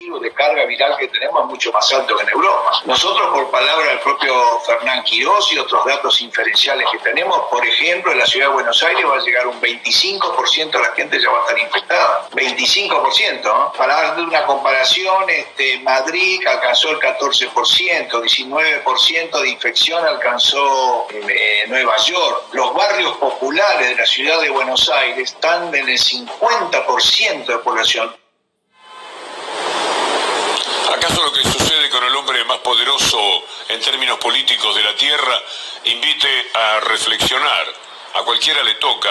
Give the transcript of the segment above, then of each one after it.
positivo de carga viral que tenemos es mucho más alto que en Europa. Nosotros, por palabra del propio Fernán Quirós y otros datos inferenciales que tenemos, por ejemplo, en la ciudad de Buenos Aires va a llegar un 25% de la gente ya va a estar infectada. 25%, ¿no? Para dar una comparación, Madrid alcanzó el 14%, 19% de infección alcanzó Nueva York. Los barrios populares de la ciudad de Buenos Aires están en el 50% de población. ¿Acaso lo que sucede con el hombre más poderoso en términos políticos de la Tierra invite a reflexionar? A cualquiera le toca.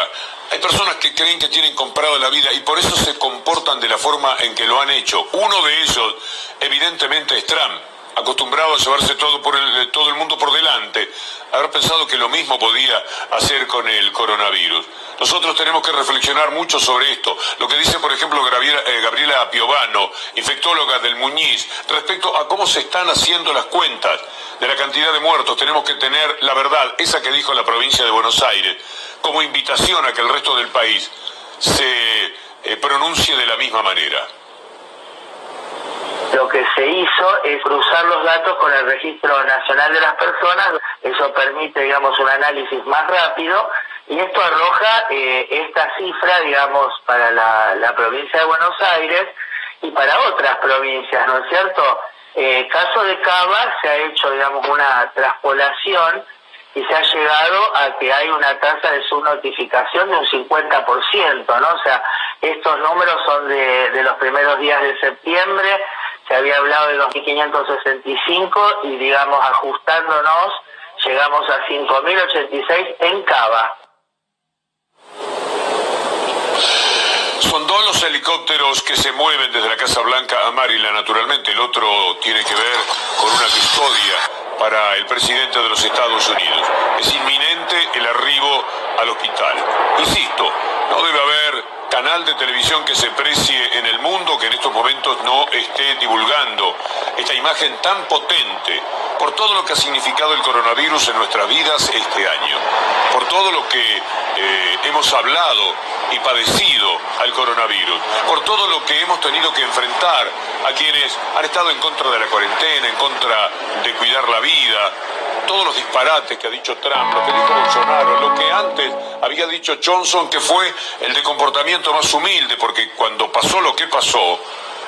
Hay personas que creen que tienen comprado la vida y por eso se comportan de la forma en que lo han hecho. Uno de ellos, evidentemente, es Trump, acostumbrado a llevarse todo el mundo por delante, haber pensado que lo mismo podía hacer con el coronavirus. Nosotros tenemos que reflexionar mucho sobre esto. Lo que dice, por ejemplo, Gabriela Piovano, infectóloga del Muñiz, respecto a cómo se están haciendo las cuentas de la cantidad de muertos. Tenemos que tener la verdad, esa que dijo la provincia de Buenos Aires, como invitación a que el resto del país se pronuncie de la misma manera. Lo que se hizo es cruzar los datos con el Registro Nacional de las Personas. Eso permite, digamos, un análisis más rápido y esto arroja esta cifra, digamos, para la provincia de Buenos Aires y para otras provincias, ¿no es cierto? Caso de Cava se ha hecho, digamos, una traspolación y se ha llegado a que hay una tasa de subnotificación de un 50%, ¿no? O sea, estos números son de los primeros días de septiembre. Se había hablado de 2.565 y, digamos, ajustándonos, llegamos a 5.086 en Cava. Son dos los helicópteros que se mueven desde la Casa Blanca a Maryland, naturalmente. El otro tiene que ver con una custodia para el presidente de los Estados Unidos. Es inminente el arribo al hospital. Insisto, no debe haber canal de televisión que se precie en el mundo que en estos momentos no esté divulgando esta imagen tan potente por todo lo que ha significado el coronavirus en nuestras vidas este año, por todo lo que hemos hablado y padecido al coronavirus, por todo lo que hemos tenido que enfrentar a quienes han estado en contra de la cuarentena, en contra de cuidar la vida, todos los disparates que ha dicho Trump, lo que dijo Bolsonaro, lo que antes había dicho Johnson, que fue el de comportamiento más humilde, porque cuando pasó lo que pasó,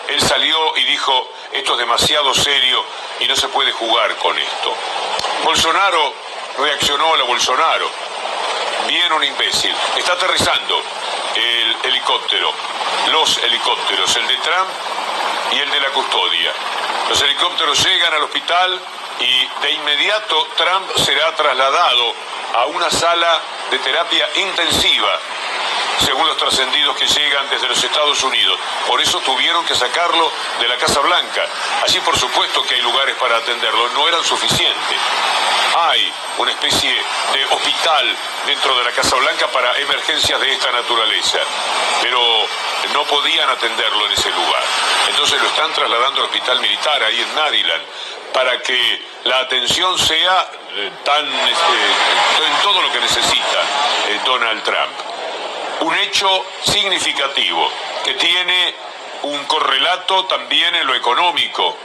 él salió y dijo, esto es demasiado serio y no se puede jugar con esto. Bolsonaro reaccionó a la Bolsonaro. Bien un imbécil. Está aterrizando el helicóptero, los helicópteros, el de Trump y el de la custodia. Los helicópteros llegan al hospital y de inmediato Trump será trasladado a una sala de terapia intensiva, según los trascendidos que llegan desde los Estados Unidos. Por eso tuvieron que sacarlo de la Casa Blanca. Allí por supuesto que hay lugares para atenderlo, no eran suficientes. Hay una especie de hospital dentro de la Casa Blanca para emergencias de esta naturaleza, pero no podían atenderlo en ese lugar. Entonces lo están trasladando al hospital militar ahí en Maryland, para que la atención sea en todo lo que necesita Donald Trump. Un hecho significativo que tiene un correlato también en lo económico,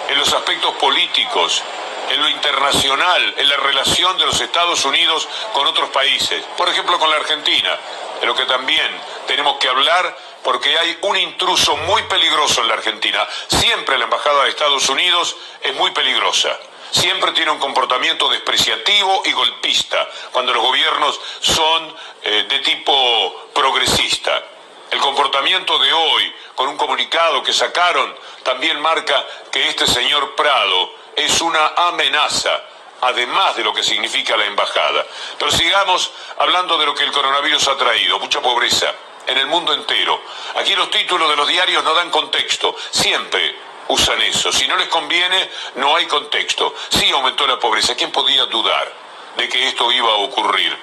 en los aspectos políticos, en lo internacional, en la relación de los Estados Unidos con otros países, por ejemplo con la Argentina, de lo que también tenemos que hablar, porque hay un intruso muy peligroso en la Argentina. Siempre la Embajada de Estados Unidos es muy peligrosa. Siempre tiene un comportamiento despreciativo y golpista cuando los gobiernos son de tipo progresista. El comportamiento de hoy, con un comunicado que sacaron, también marca que este señor Prado es una amenaza, además de lo que significa la embajada. Pero sigamos hablando de lo que el coronavirus ha traído: mucha pobreza en el mundo entero. Aquí los títulos de los diarios no dan contexto, siempre usan eso. Si no les conviene, no hay contexto. Sí aumentó la pobreza. ¿Quién podía dudar de que esto iba a ocurrir?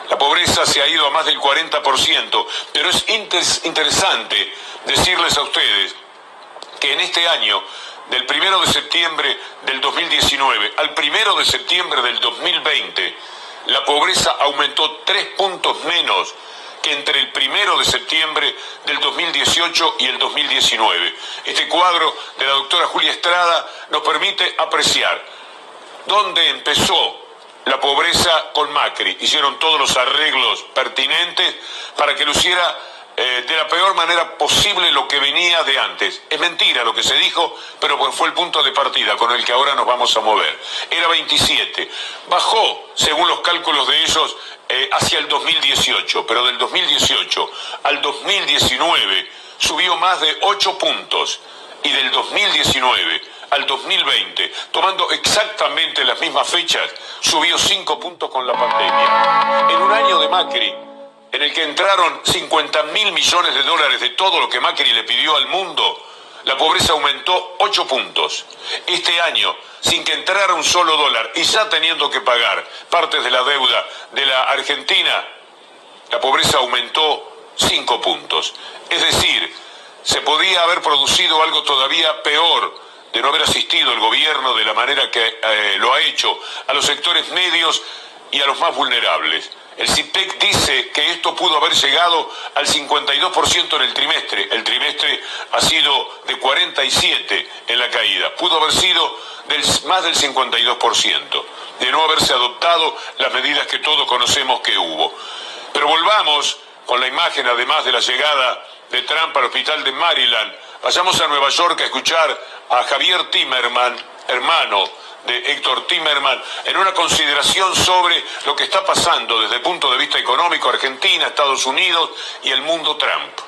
La pobreza se ha ido a más del 40%, pero es interesante decirles a ustedes que en este año, del 1 de septiembre del 2019 al 1 de septiembre del 2020, la pobreza aumentó 3 puntos menos que entre el 1 de septiembre del 2018 y el 2019. Este cuadro de la doctora Julia Estrada nos permite apreciar dónde empezó la pobreza con Macri. Hicieron todos los arreglos pertinentes para que luciera de la peor manera posible lo que venía de antes. Es mentira lo que se dijo, pero pues fue el punto de partida con el que ahora nos vamos a mover. Era 27. Bajó, según los cálculos de ellos, hacia el 2018, pero del 2018 al 2019 subió más de 8 puntos, y del 2019 al 2020, tomando exactamente las mismas fechas, subió 5 puntos con la pandemia. En un año de Macri, en el que entraron 50.000 millones de dólares de todo lo que Macri le pidió al mundo, la pobreza aumentó 8 puntos. Este año, sin que entrara un solo dólar y ya teniendo que pagar partes de la deuda de la Argentina, la pobreza aumentó 5 puntos. Es decir, se podía haber producido algo todavía peor de no haber asistido el gobierno de la manera que lo ha hecho a los sectores medios y a los más vulnerables. El CIPEC dice que esto pudo haber llegado al 52% en el trimestre. El trimestre ha sido de 47% en la caída. Pudo haber sido más del 52%, de no haberse adoptado las medidas que todos conocemos que hubo. Pero volvamos con la imagen, además de la llegada de Trump al hospital de Maryland. Vayamos a Nueva York a escuchar a Javier Timmerman, hermano de Héctor Timmerman, en una consideración sobre lo que está pasando desde el punto de vista económico, Argentina, Estados Unidos y el mundo Trump.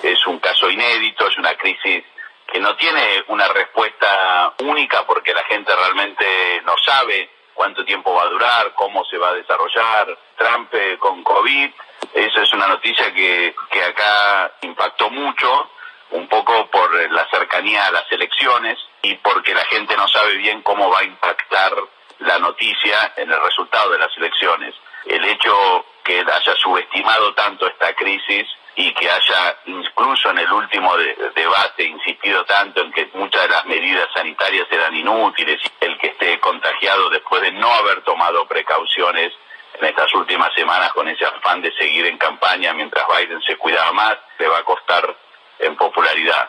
Es un caso inédito, es una crisis que no tiene una respuesta única porque la gente realmente no sabe cuánto tiempo va a durar, cómo se va a desarrollar. Trump con COVID, eso es una noticia que acá impactó mucho, un poco por la cercanía a las elecciones y porque la gente no sabe bien cómo va a impactar la noticia en el resultado de las elecciones. El hecho que haya subestimado tanto esta crisis y que haya incluso en el último debate insistido tanto en que muchas de las medidas sanitarias eran inútiles, el que esté contagiado después de no haber tomado precauciones en estas últimas semanas con ese afán de seguir en campaña mientras Biden se cuidaba más, le va a costar en popularidad.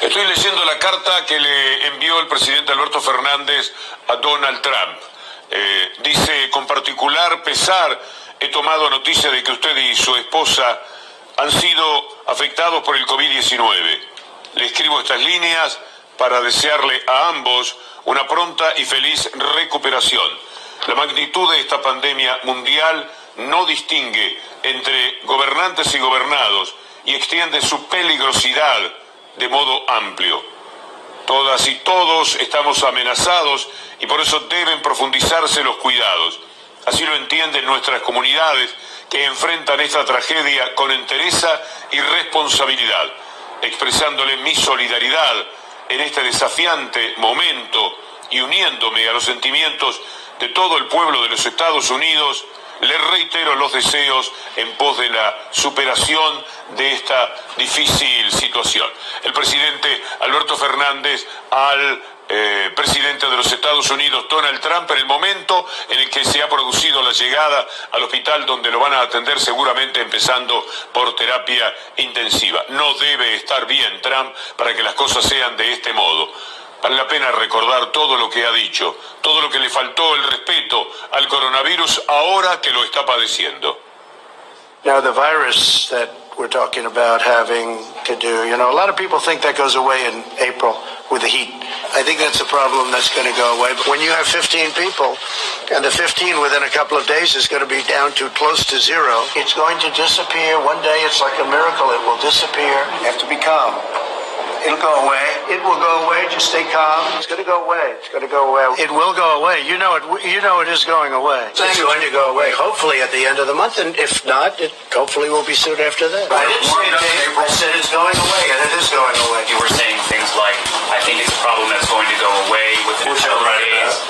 Estoy leyendo la carta que le envió el presidente Alberto Fernández a Donald Trump. Dice: con particular pesar he tomado noticia de que usted y su esposa han sido afectados por el COVID-19. Le escribo estas líneas para desearle a ambos una pronta y feliz recuperación. La magnitud de esta pandemia mundial no distingue entre gobernantes y gobernados y extiende su peligrosidad de modo amplio. Todas y todos estamos amenazados y por eso deben profundizarse los cuidados. Así lo entienden nuestras comunidades que enfrentan esta tragedia con entereza y responsabilidad, expresándole mi solidaridad en este desafiante momento y uniéndome a los sentimientos de todo el pueblo de los Estados Unidos. Le reitero los deseos en pos de la superación de esta difícil situación. El presidente Alberto Fernández al presidente de los Estados Unidos, Donald Trump, en el momento en el que se ha producido la llegada al hospital donde lo van a atender seguramente empezando por terapia intensiva. No debe estar bien Trump para que las cosas sean de este modo. Vale la pena recordar todo lo que ha dicho, todo lo que le faltó el respeto al coronavirus ahora que lo está padeciendo. Now the virus that we're talking about having to do, a lot of people think that goes away in April with the heat. I think that's a problem that's going to go away. But when you have 15 people, and the 15 within a couple of days is going to be down to close to zero, it's going to disappear. One day it's like a miracle. It will disappear. You have to be calm. It'll go away. It will go away. Just stay calm. It's going to go away. It's going to go away. It will go away. You know it is going away. It's going to go away, hopefully at the end of the month, and if not, it hopefully will be soon after that. I didn't say Dave. I said it's going away, and it is going away. You were saying things like, I think it's a problem that's going to go away within a couple of days.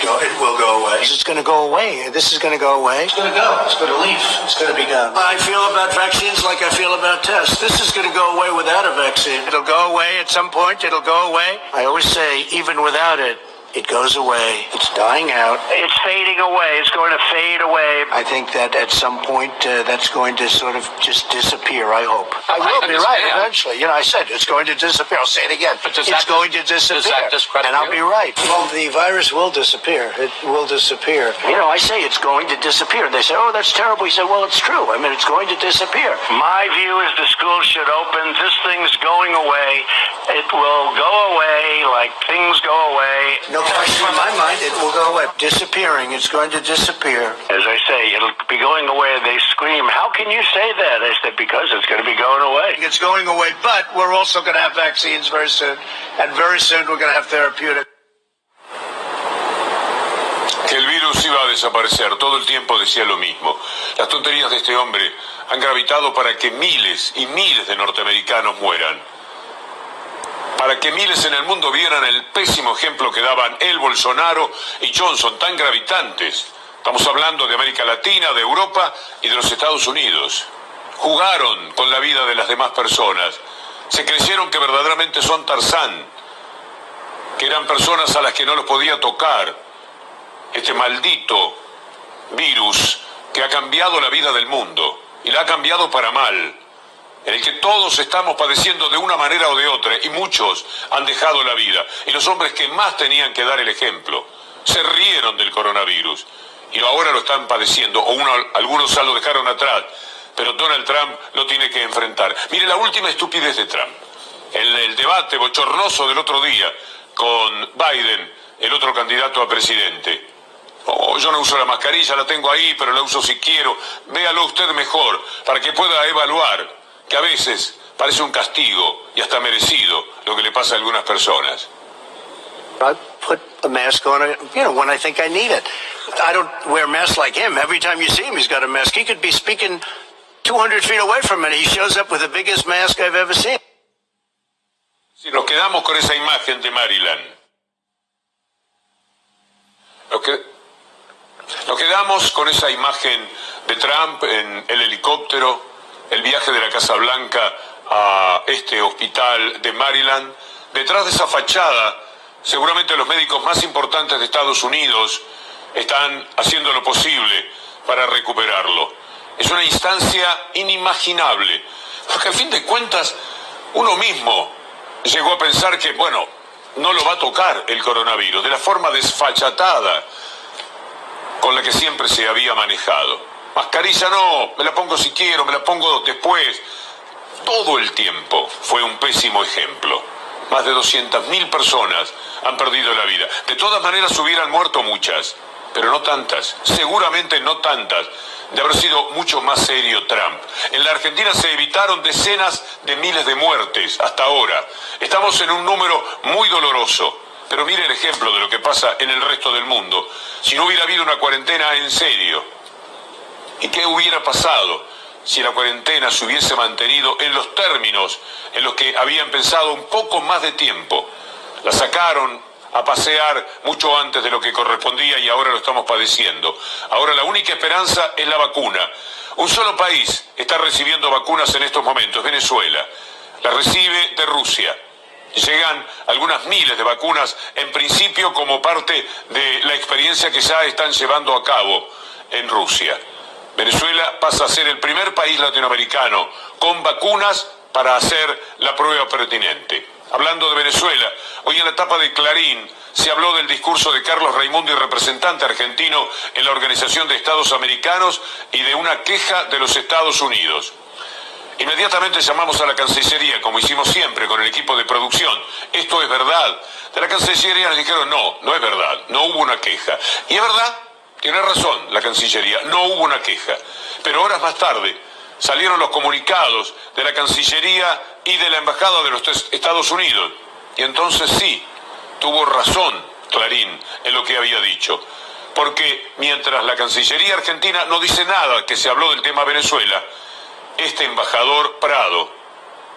It will go away. It's going to go away. This is going to go away. It's going to go. It's going to leave. It's going to be gone. I feel about vaccines like I feel about tests. This is going to go away without a vaccine. It'll go away at some point. It'll go away. I always say, even without it, it goes away. It's dying out. It's fading away. It's going to fade away. I think that at some point that's going to sort of just disappear, I hope. I will be right eventually. You know, I said it's going to disappear. I'll say it again. But it's going to disappear. Does that discredit and I'll be right. Well, the virus will disappear. It will disappear. You know, I say it's going to disappear. They say, oh, that's terrible. You say, well, it's true. I mean, it's going to disappear. My view is the schools should open. This thing's going away. It will go away like things go away. No question in my mind, it will go away. Disappearing. It's going to disappear. As I say, it'll be going away. They scream, how can you say that? I said, because it's going to be going away. It's going away, but we're also going to have vaccines very soon. And very soon we're going to have therapeutics. Que el virus iba a desaparecer, todo el tiempo decía lo mismo. Las tonterías de este hombre han gravitado para que miles y miles de norteamericanos mueran. Para que miles en el mundo vieran el pésimo ejemplo que daban él, Bolsonaro y Johnson, tan gravitantes. Estamos hablando de América Latina, de Europa y de los Estados Unidos. Jugaron con la vida de las demás personas. Se creyeron que verdaderamente son Tarzán, que eran personas a las que no los podía tocar. Este maldito virus que ha cambiado la vida del mundo y la ha cambiado para mal, en el que todos estamos padeciendo de una manera o de otra y muchos han dejado la vida. Y los hombres que más tenían que dar el ejemplo se rieron del coronavirus y ahora lo están padeciendo, o algunos ya lo dejaron atrás, pero Donald Trump lo tiene que enfrentar. Mire la última estupidez de Trump, el debate bochornoso del otro día con Biden, el otro candidato a presidente. Oh, yo no uso la mascarilla, la tengo ahí, pero la uso si quiero. Véalo usted mejor, para que pueda evaluar que a veces parece un castigo y hasta merecido lo que le pasa a algunas personas. I put a mask on, when I think I need it. I don't wear a mask like him. Every time you see him, he's got a mask. He could be speaking 200 feet away from me. He shows up with the biggest mask I've ever seen. Si nos quedamos con esa imagen de Maryland, nos quedamos con esa imagen de Trump en el helicóptero, el viaje de la Casa Blanca a este hospital de Maryland. Detrás de esa fachada, seguramente los médicos más importantes de Estados Unidos están haciendo lo posible para recuperarlo. Es una instancia inimaginable, porque al fin de cuentas uno mismo llegó a pensar que, no lo va a tocar el coronavirus, de la forma desfachatada con la que siempre se había manejado. Mascarilla no, me la pongo si quiero, me la pongo después. Todo el tiempo fue un pésimo ejemplo. Más de 200.000 personas han perdido la vida. De todas maneras hubieran muerto muchas, pero no tantas, seguramente no tantas, de haber sido mucho más serio Trump. En la Argentina se evitaron decenas de miles de muertes hasta ahora. Estamos en un número muy doloroso, pero mire el ejemplo de lo que pasa en el resto del mundo. Si no hubiera habido una cuarentena en serio, ¿y qué hubiera pasado si la cuarentena se hubiese mantenido en los términos en los que habían pensado un poco más de tiempo? La sacaron a pasear mucho antes de lo que correspondía y ahora lo estamos padeciendo. Ahora la única esperanza es la vacuna. Un solo país está recibiendo vacunas en estos momentos, Venezuela. La recibe de Rusia. Llegan algunas miles de vacunas, en principio como parte de la experiencia que ya están llevando a cabo en Rusia. Venezuela pasa a ser el primer país latinoamericano con vacunas para hacer la prueba pertinente. Hablando de Venezuela, hoy en la tapa de Clarín se habló del discurso de Carlos Raimundi, representante argentino en la Organización de Estados Americanos, y de una queja de los Estados Unidos. Inmediatamente llamamos a la Cancillería, como hicimos siempre con el equipo de producción. ¿Esto es verdad? De la Cancillería nos dijeron, no es verdad, no hubo una queja. Y es verdad, tiene razón la Cancillería, no hubo una queja. Pero horas más tarde salieron los comunicados de la Cancillería y de la Embajada de los Estados Unidos. Y entonces sí, tuvo razón Clarín en lo que había dicho. Porque mientras la Cancillería argentina no dice nada que se habló del tema Venezuela, este embajador Prado,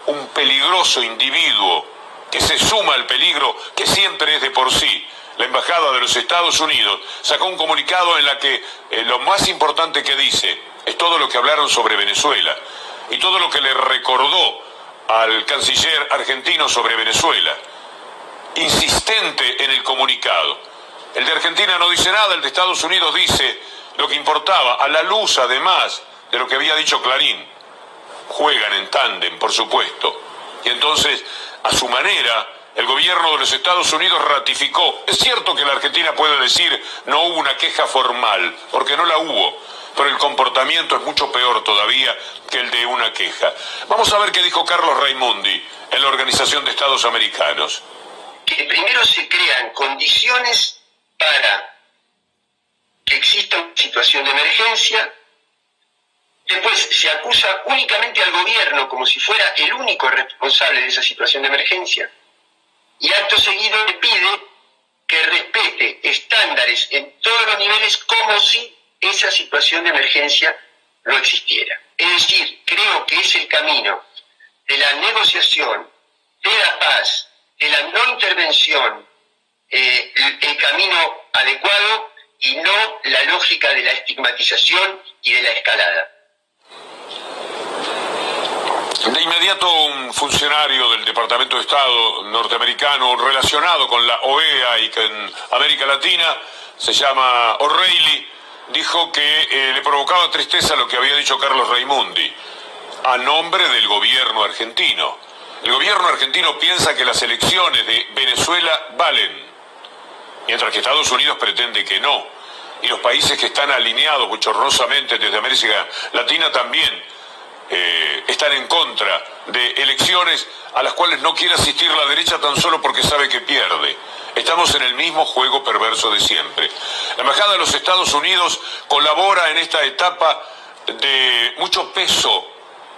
un peligroso individuo que se suma al peligro que siempre es de por sí, la Embajada de los Estados Unidos sacó un comunicado en la que lo más importante que dice es todo lo que hablaron sobre Venezuela y todo lo que le recordó al canciller argentino sobre Venezuela. insistente en el comunicado. El de Argentina no dice nada, el de Estados Unidos dice lo que importaba, a la luz además de lo que había dicho Clarín. Juegan en tándem, por supuesto. Y entonces, a su manera, el gobierno de los Estados Unidos ratificó. Es cierto que la Argentina puede decir no hubo una queja formal, porque no la hubo, pero el comportamiento es mucho peor todavía que el de una queja. Vamos a ver qué dijo Carlos Raimondi en la Organización de Estados Americanos. Que primero se crean condiciones para que exista una situación de emergencia. Después se acusa únicamente al gobierno como si fuera el único responsable de esa situación de emergencia. Y acto seguido le pide que respete estándares en todos los niveles como si esa situación de emergencia no existiera. Es decir, creo que es el camino de la negociación, de la paz, de la no intervención, el camino adecuado y no la lógica de la estigmatización y de la escalada. De inmediato un funcionario del Departamento de Estado norteamericano relacionado con la OEA y con América Latina, se llama O'Reilly, dijo que le provocaba tristeza lo que había dicho Carlos Raimondi a nombre del gobierno argentino. El gobierno argentino piensa que las elecciones de Venezuela valen, mientras que Estados Unidos pretende que no. Y los países que están alineados bochornosamente desde América Latina también están en contra de elecciones a las cuales no quiere asistir la derecha tan solo porque sabe que pierde. Estamos en el mismo juego perverso de siempre. La Embajada de los Estados Unidos colabora en esta etapa de mucho peso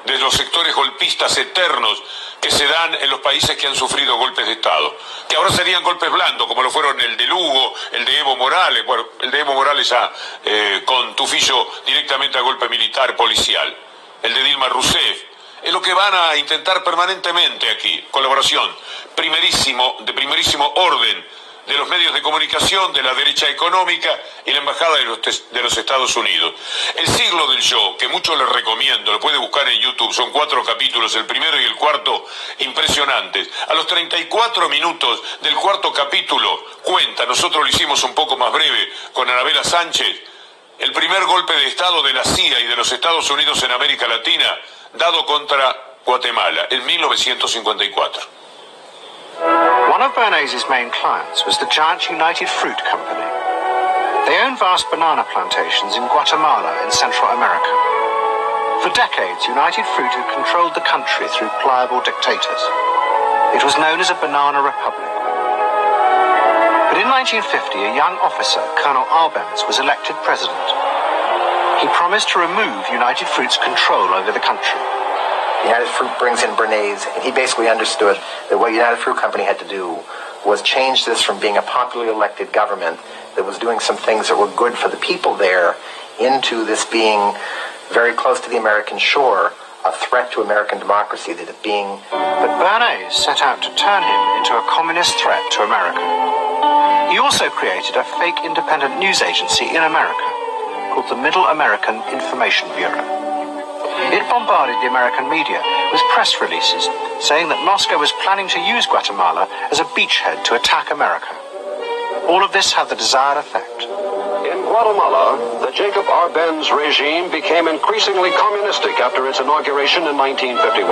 de los sectores golpistas eternos que se dan en los países que han sufrido golpes de Estado, que ahora serían golpes blandos, como lo fueron el de Lugo, el de Evo Morales, bueno, el de Evo Morales ya con tufillo directamente a golpe militar policial, el de Dilma Rousseff. Es lo que van a intentar permanentemente aquí, colaboración de primerísimo orden de los medios de comunicación, de la derecha económica y la Embajada de los Estados Unidos. El siglo del yo, que mucho les recomiendo, lo puede buscar en YouTube, son 4 capítulos, el primero y el cuarto impresionantes. A los 34 minutos del cuarto capítulo cuenta, nosotros lo hicimos un poco más breve con Anabela Sánchez, el primer golpe de Estado de la CIA y de los Estados Unidos en América Latina, dado contra Guatemala en 1954. One of Bernays' main clients was the giant United Fruit Company. They own vast banana plantations in Guatemala in Central America. For decades, United Fruit had controlled the country through pliable dictators. It was known as a banana republic. But in 1950, a young officer, Colonel Arbenz, was elected president. He promised to remove United Fruit's control over the country. United Fruit brings in Bernays, and he basically understood that what United Fruit Company had to do was change this from being a popularly elected government that was doing some things that were good for the people there into this being very close to the American shore, a threat to American democracy, that it being... But Bernays set out to turn him into a communist threat to America. He also created a fake independent news agency in America called the Middle American Information Bureau. It bombarded the American media with press releases saying that Moscow was planning to use Guatemala as a beachhead to attack America. All of this had the desired effect. In Guatemala, the Jacob Arbenz regime became increasingly communistic after its inauguration in 1951.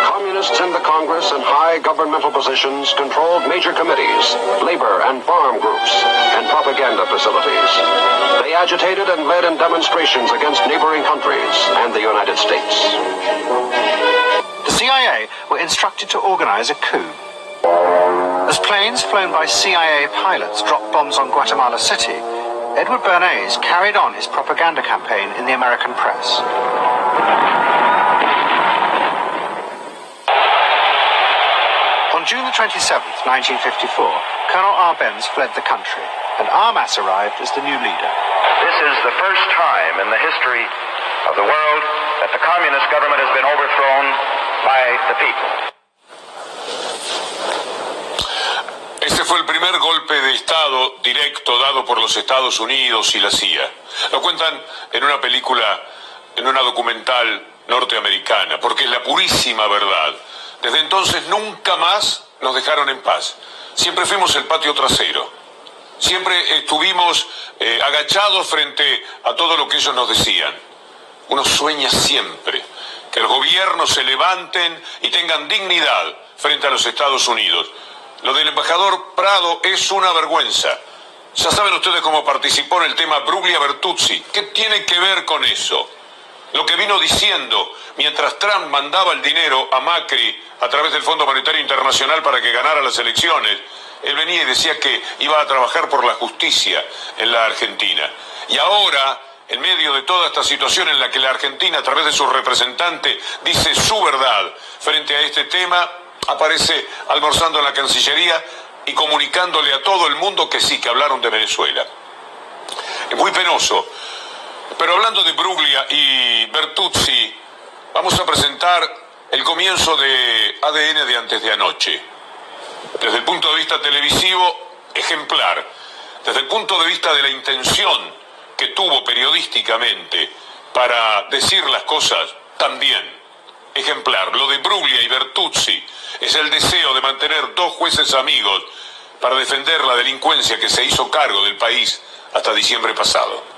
Communists in the Congress and high governmental positions controlled major committees, labor and farm groups, and propaganda facilities. They agitated and led in demonstrations against neighboring countries and the United States. The CIA were instructed to organize a coup. As planes flown by CIA pilots dropped bombs on Guatemala City, Edward Bernays carried on his propaganda campaign in the American press. On June the 27th, 1954, Colonel Arbenz fled the country, and Armas arrived as the new leader. This is the first time in the history of the world that the communist government has been overthrown by the people. Ese fue el primer golpe de Estado directo dado por los Estados Unidos y la CIA. Lo cuentan en una película, en una documental norteamericana, porque es la purísima verdad. Desde entonces nunca más nos dejaron en paz. siempre fuimos el patio trasero. Siempre estuvimos agachados frente a todo lo que ellos nos decían. Uno sueña siempre que los gobiernos se levanten y tengan dignidad frente a los Estados Unidos. Lo del embajador Prado es una vergüenza. Ya saben ustedes cómo participó en el tema Bruglia-Bertuzzi. ¿Qué tiene que ver con eso? Lo que vino diciendo mientras Trump mandaba el dinero a Macri a través del Fondo Monetario Internacional para que ganara las elecciones, él venía y decía que iba a trabajar por la justicia en la Argentina. Y ahora, en medio de toda esta situación en la que la Argentina, a través de sus representantes, dice su verdad frente a este tema, aparece almorzando en la Cancillería y comunicándole a todo el mundo que sí, que hablaron de Venezuela. Es muy penoso. Pero hablando de Bruglia y Bertuzzi, vamos a presentar el comienzo de ADN de antes de anoche. Desde el punto de vista televisivo, ejemplar. Desde el punto de vista de la intención que tuvo periodísticamente para decir las cosas, también ejemplar. Lo de Bruglia y Bertuzzi es el deseo de mantener dos jueces amigos para defender la delincuencia que se hizo cargo del país hasta diciembre pasado.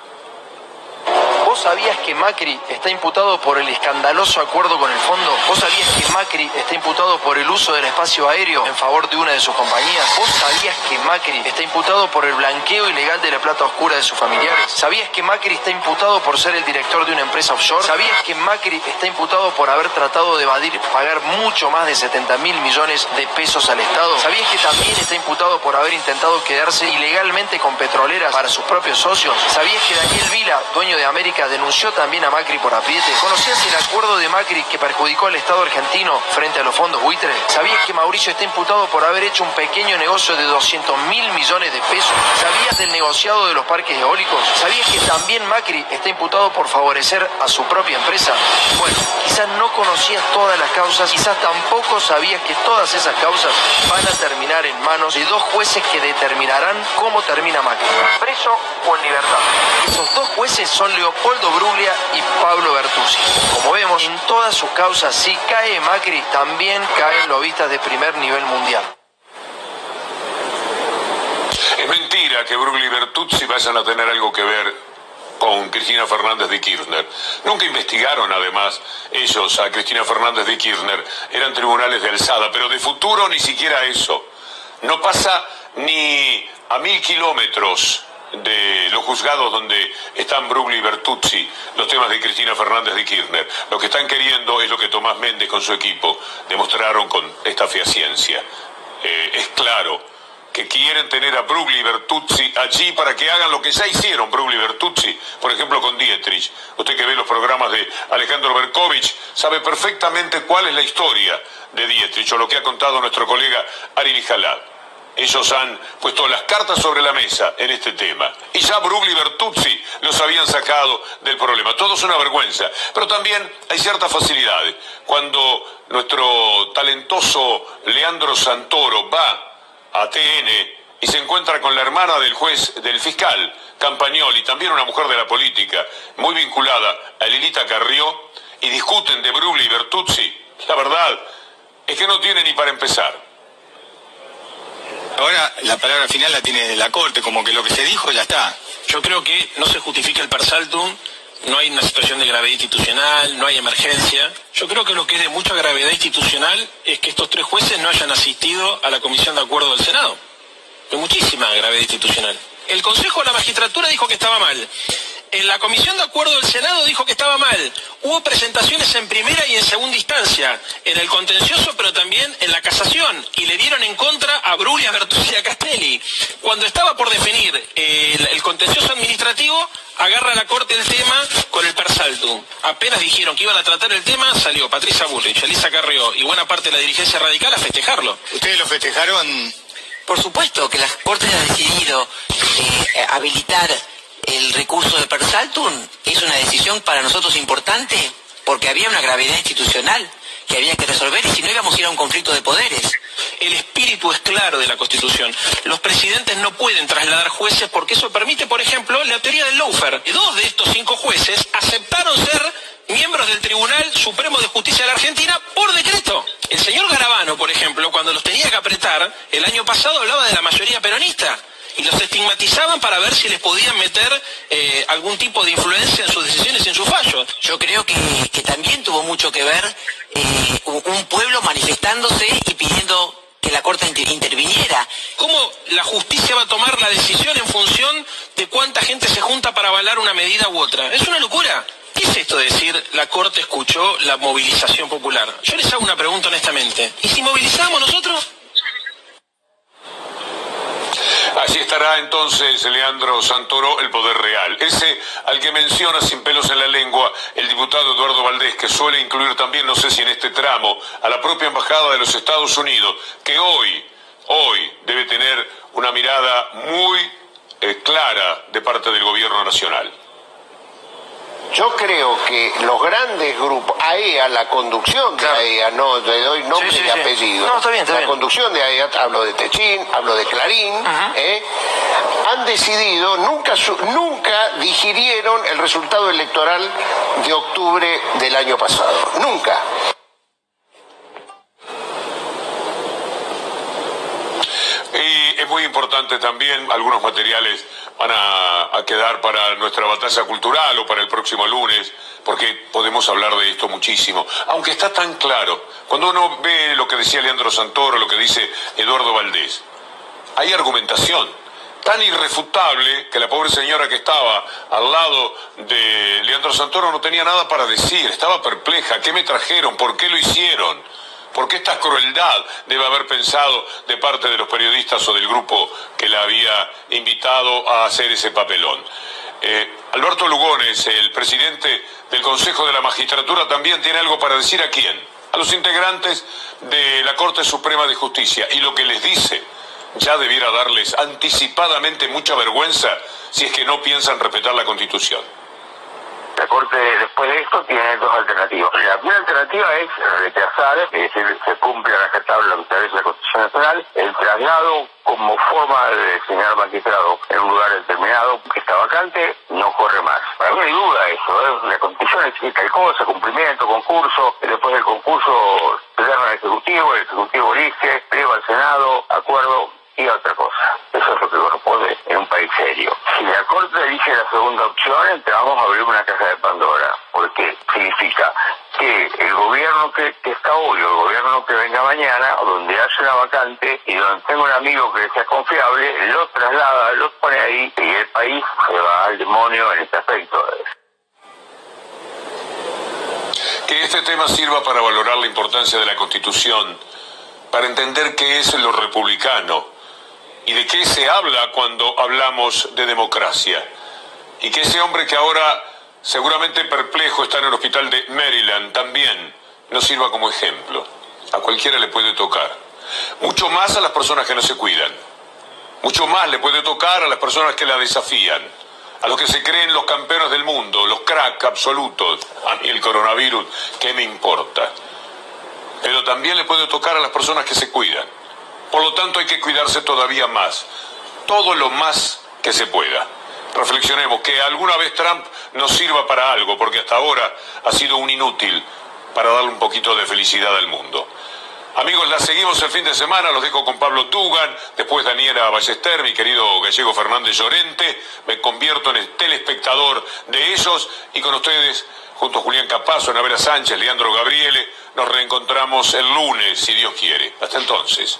¿Vos sabías que Macri está imputado por el escandaloso acuerdo con el fondo? ¿Vos sabías que Macri está imputado por el uso del espacio aéreo en favor de una de sus compañías? ¿Vos sabías que Macri está imputado por el blanqueo ilegal de la plata oscura de sus familiares? ¿Sabías que Macri está imputado por ser el director de una empresa offshore? ¿Sabías que Macri está imputado por haber tratado de evadir pagar mucho más de 70.000 millones de pesos al Estado? ¿Sabías que también está imputado por haber intentado quedarse ilegalmente con petroleras para sus propios socios? ¿Sabías que Daniel Vila, dueño de América, denunció también a Macri por apriete? ¿Conocías el acuerdo de Macri que perjudicó al Estado argentino frente a los fondos buitre? ¿Sabías que Mauricio está imputado por haber hecho un pequeño negocio de 200.000 millones de pesos? ¿Sabías del negociado de los parques eólicos? ¿Sabías que también Macri está imputado por favorecer a su propia empresa? Bueno, quizás no conocías todas las causas, quizás tampoco sabías que todas esas causas van a terminar en manos de dos jueces que determinarán cómo termina Macri, preso o en libertad. Esos dos jueces son Leopoldo Bruglia y Pablo Bertuzzi. Como vemos, en todas sus causas, si cae Macri, también caen lobistas de primer nivel mundial. Es mentira que Bruglia y Bertuzzi vayan a tener algo que ver con Cristina Fernández de Kirchner. Nunca investigaron, además, ellos a Cristina Fernández de Kirchner. Eran tribunales de alzada, pero de futuro ni siquiera eso. No pasa ni a 1000 kilómetros de los juzgados donde están Bruglia y Bertuzzi los temas de Cristina Fernández de Kirchner. Lo que están queriendo es lo que Tomás Méndez con su equipo demostraron con esta fehaciencia. Es claro que quieren tener a Bruglia y Bertuzzi allí para que hagan lo que ya hicieron Bruglia y Bertuzzi, por ejemplo con Dietrich. Usted que ve los programas de Alejandro Berkovich sabe perfectamente cuál es la historia de Dietrich o lo que ha contado nuestro colega Ari Lijalad. Ellos han puesto las cartas sobre la mesa en este tema. Y ya Bruglia y Bertuzzi los habían sacado del problema. Todo es una vergüenza. Pero también hay ciertas facilidades. Cuando nuestro talentoso Leandro Santoro va a TN y se encuentra con la hermana del juez, del fiscal Campagnoli, también una mujer de la política, muy vinculada a Lilita Carrió, y discuten de Bruglia y Bertuzzi, la verdad es que no tiene ni para empezar. Ahora la palabra final la tiene la Corte, como que lo que se dijo ya está. Yo creo que no se justifica el per saltum, no hay una situación de gravedad institucional, no hay emergencia. Yo creo que lo que es de mucha gravedad institucional es que estos tres jueces no hayan asistido a la Comisión de Acuerdo del Senado. De muchísima gravedad institucional. El Consejo de la Magistratura dijo que estaba mal. En la Comisión de Acuerdo del Senado dijo que estaba mal. Hubo presentaciones en primera y en segunda instancia, en el contencioso pero también en la casación, y le dieron en contra a Bruglia, Bertuzzi y a Castelli. Cuando estaba por definir el contencioso administrativo, agarra la Corte el tema con el per saltum. Apenas dijeron que iban a tratar el tema, salió Patricia Bullrich, Elisa Carrió y buena parte de la dirigencia radical a festejarlo. ¿Ustedes lo festejaron? Por supuesto que la Corte ha decidido habilitar el recurso de per saltum. Es una decisión para nosotros importante porque había una gravedad institucional que había que resolver y si no íbamos a ir a un conflicto de poderes. El espíritu es claro de la Constitución. Los presidentes no pueden trasladar jueces porque eso permite, por ejemplo, la teoría del lawfare. 2 de estos 5 jueces aceptaron ser miembros del Tribunal Supremo de Justicia de la Argentina por decreto. El señor Garabano, por por ejemplo, cuando los tenía que apretar, el año pasado hablaba de la mayoría peronista y los estigmatizaban para ver si les podían meter algún tipo de influencia en sus decisiones y en sus fallos. Yo creo que también tuvo mucho que ver un pueblo manifestándose y pidiendo que la Corte interviniera. ¿Cómo la justicia va a tomar la decisión en función de cuánta gente se junta para avalar una medida u otra? Es una locura. ¿Qué es esto de decir la Corte escuchó la movilización popular? Yo les hago una pregunta honestamente. ¿Y si movilizamos nosotros? Así estará entonces Leandro Santoro, el poder real. Ese al que menciona sin pelos en la lengua el diputado Eduardo Valdés, que suele incluir también, no sé si en este tramo, a la propia Embajada de los Estados Unidos, que hoy debe tener una mirada muy clara de parte del gobierno nacional. Yo creo que los grandes grupos, AEA, la conducción de AEA, no le doy nombre y apellido. No, está bien, está bien. Conducción de AEA, hablo de Techín, hablo de Clarín, han decidido, nunca digirieron el resultado electoral de octubre del año pasado. Nunca. Y es muy importante también, algunos materiales van a quedar para nuestra batalla cultural o para el próximo lunes, porque podemos hablar de esto muchísimo. Aunque está tan claro, cuando uno ve lo que decía Leandro Santoro, lo que dice Eduardo Valdés, hay argumentación tan irrefutable que la pobre señora que estaba al lado de Leandro Santoro no tenía nada para decir, estaba perpleja. ¿Qué me trajeron? ¿Por qué lo hicieron? ¿Por qué esta crueldad debe haber pensado de parte de los periodistas o del grupo que la había invitado a hacer ese papelón? Alberto Lugones, el presidente del Consejo de la Magistratura, también tiene algo para decir. ¿A quién? A los integrantes de la Corte Suprema de Justicia. Y lo que les dice ya debiera darles anticipadamente mucha vergüenza si es que no piensan respetar la Constitución. La Corte, después de esto, tiene dos alternativas. La primera alternativa es rechazar, es decir, se cumple a rajatabla lo que establece la Constitución Nacional, el traslado como forma de designar magistrado en un lugar determinado que está vacante, no corre más. Para mí no hay duda de eso, la Constitución exige tal cosa, cumplimiento, concurso, después del concurso se da al Ejecutivo, el Ejecutivo elige, prueba al Senado, acuerdo y otra cosa. Eso es lo que corresponde en un país serio. Si la Corte elige la segunda opción, entonces vamos a abrir una caja de Pandora, porque significa que el gobierno que está hoy, o el gobierno que venga mañana, o donde haya una vacante y donde tenga un amigo que sea confiable, lo traslada, lo pone ahí y el país se va al demonio en este aspecto. Que este tema sirva para valorar la importancia de la Constitución, para entender qué es lo republicano y de qué se habla cuando hablamos de democracia. Y que ese hombre que ahora seguramente perplejo está en el hospital de Maryland también nos sirva como ejemplo. A cualquiera le puede tocar. Mucho más a las personas que no se cuidan. Mucho más le puede tocar a las personas que la desafían. A los que se creen los campeones del mundo, los crack absolutos. A mí el coronavirus, ¿qué me importa? Pero también le puede tocar a las personas que se cuidan. Por lo tanto, hay que cuidarse todavía más, todo lo más que se pueda. Reflexionemos, que alguna vez Trump nos sirva para algo, porque hasta ahora ha sido un inútil para darle un poquito de felicidad al mundo. Amigos, la seguimos el fin de semana, los dejo con Pablo Dugan, después Daniela Ballester, mi querido gallego Fernández Llorente, me convierto en el telespectador de ellos, y con ustedes, junto a Julián Capazo, Anabela Sánchez, Leandro Gabriele, nos reencontramos el lunes, si Dios quiere. Hasta entonces.